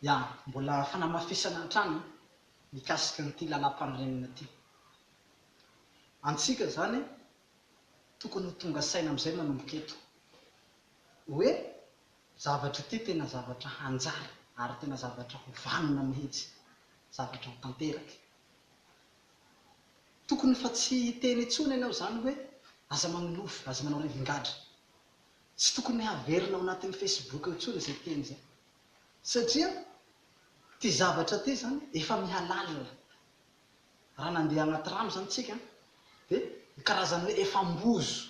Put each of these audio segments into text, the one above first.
Ya, mbola fanamafisana hatrany mikasika n'ity lalam-panorenana ity. Antsika zany tokony ho tonga saina amin'izay manomboka eto. Hoe zavatra ity tena zavatra hanjary ary tena zavatra ho vanona mihitsy, zavatra ho tanteraky. Tokony fa tsy teny intsony ianao zany hoe aza manolofy, aza manao rivingadra. Tsy tokony haverina ao anatin'ny Facebook eo intsony izay teny izay. Satria ty zavatra ty zany efa mihalalina. Raha nandeha agnaty rano zany tsika dia karazany hoe efa mbozo.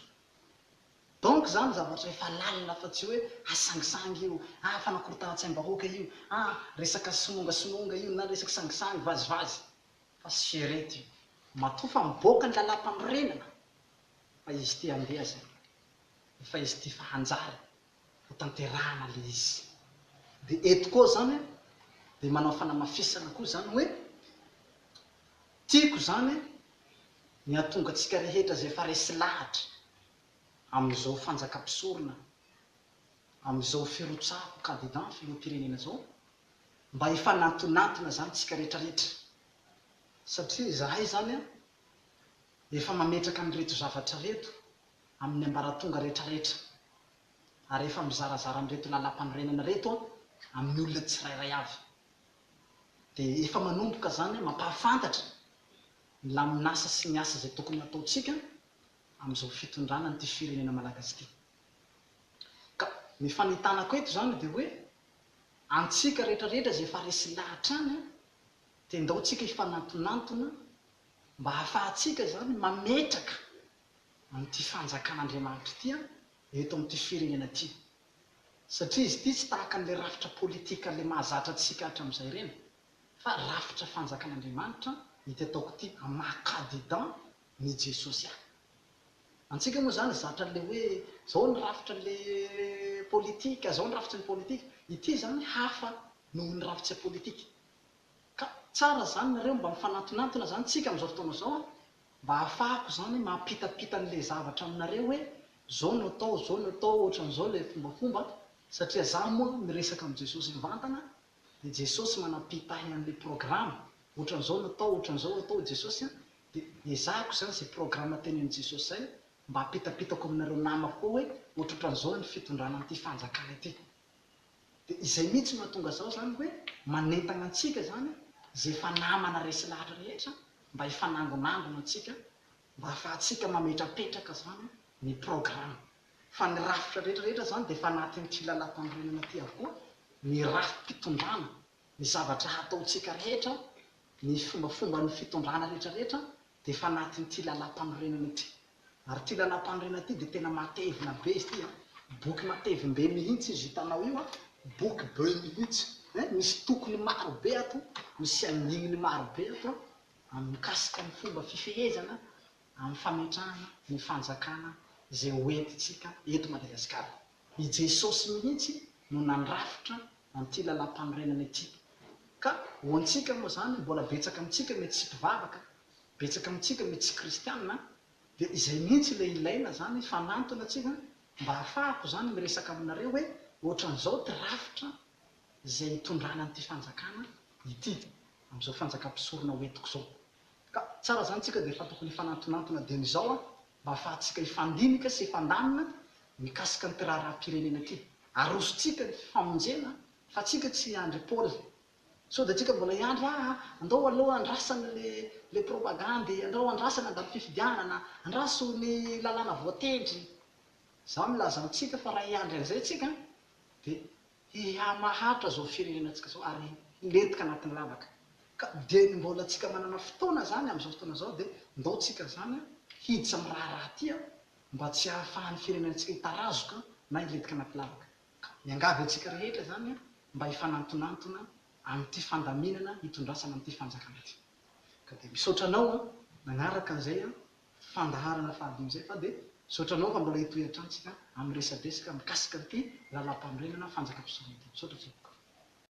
Donc zany zavatra efa lalina fa tsy hoe asangisangy io, fanakorotana-tsaim-bahoaka io, resaka sinongasinonga io na resaka sangisangy vazivazy. Fa sy herety io. Matoa fa miboaka ny lalam-panorenana fa izy ty handeha zay. Fa izy ty fa hanjary ho tanterahana le izy. Dia eto koa zany dia manao fanamafisana koa zany hoe tiako zany ny hahatonga antsika rehetra zay efa resy lahatra amin'izao fanjakam-pisorona, amin'izao firotsahako candidat filoham-pirenena zao, mba hifanantonantona zany tsika rehetrarehetra. Satria zahay zany efa mametraka an'ireto zavatra reto amin'ny ambaratonga rehetrarehetra, ary efa mizarazara an'ireto lalam-panorenana reto amin'ny olona tsirairay avy. Dia efa manomboka zany mampahafantatra ny laminasa sy ny asa izay tokony ataontsika amin'izao fitondrana n'ity firenena malagasy ity. Ka ny fanitanako eto zany dia hoe antsika rehetrarehetra izay efa resy lahatra any dia ndao tsika hifanantonantona mba hahafahantsika zany mametraka amin'ity fanjakan'Andriamanitra ity eto amin'ity firenena ity. Satria izy ity tsy tahaka an'ilay rafitra politika ilay mahazatra antsika hatramin'izay ireny, fa rafitra fanjakan'Andriamanitra hita ataoko ity maha-candidat ny Jesosy ahy. Antsika moa zany zatra an'ilay hoe zao ny rafitra le politika, zao ny rafitra ny politika. Ity zany hafa noho ny rafitra politika. Ka tsara zany nareo mba mifanantonantona zany tsika amin'izao fotoana izao mba ahafahako zany mampitapita an'ilay zavatra aminareo hoe zao no atao, zao no atao, ohatran'izao ilay fombafomba. Satria zaho moa miresaka amin'i Jesosy mivantana dia Jesosy manampita ahy an'ilay programa. Ohatran'izao no atao, ohatran'izao atao Jesosy dia ezahako zany izay programa tenenin' Jesosy izay mba hapitapitako aminareo namako koa hoe ohatran'izao ny fitondrana an'ity fanjakana ity. Dia izay mihitsy mahatonga zao zany hoe manentana antsika zany izay efa namana resy lahatra rehetra mba hifanangonangona antsika, mba hahafahantsika mametrapetraka zany ny programa. Fa ny rafitra rehetrarehetra zany dia efa anatin'ity lalam-panorenana ity avokoa ny rafi-pitondrana, ny zavatra hataontsika rehetra, ny fombafomba ny fitondrana rehetrarehetra dia efa anatin'ity lalam-panorenana ity. Ary ity lalam-panorenana ity dia tena matevina be izy ity. Boky matevim-be mihitsy izy hitanao io, boky be mihitsy. Misy tokony maro be ato, misy andininy maro be ato amin'ny mikasika ny fomba fifehezana amin'ny fametrahana ny fanjakana izay hoentintsika eto Madagasikara. I Jesosy mihitsy no nandrafitra an'ity lalam-panorenana ity. Ka ho antsika moa zany mbola betsaka amintsika mety tsy mpivavaka, betsaka amintsika mety tsy kristianina, dia izay mihitsy ilay ilaina zany fanantona antsika mba ahafahako zany miresaka aminareo hoe ohatran'izao ty rafitra izay hitondrana an'ity fanjakana ity amin'izao fanjakam-pisorona hoentiko izao. Ka tsara zany tsika dia efa tokony hifanantonantona dian'izao mba ahafahantsika hifandinika sy hifandamina mikasika n'ity raharaham-pirenena ity. Arosontsika ny famonjena fa tsika tsy hiandry Paoly. Sao dia tsika mbola hiandry andao aloha andrasana le propagandy, andao andrasana andamy fifidianana, andraso ny lalàna voatendry. Za milaza antsika fa raha hiandry an'izay tsika dia hamaharitra zao firenena antsika zao ary hilentika anatin'ny lavaka. Ka dia mbola tsika manana fotoana zany amin'izao fotoana izao dia ndao tsika zany hiditra amin'ny raharaha ty mba tsy hahafahan'ny firenenantsika hitarazoka na hilentika anaty lavaka. Ka miangavy antsika rehetra zany mba hifanantonantona amin'ity fandaminana hitondrasana amin'ity fanjakana ity. Ka dia misaotra anao nagnaraka an'izay fandaharana fahadimy izay, fa dia misaotra anao fa mbola hitohy hatrany tsika amin'ny resadresaka mikasika an'ity lalam-panorenana fanjakam-pisorona ity. Misaotra tsika.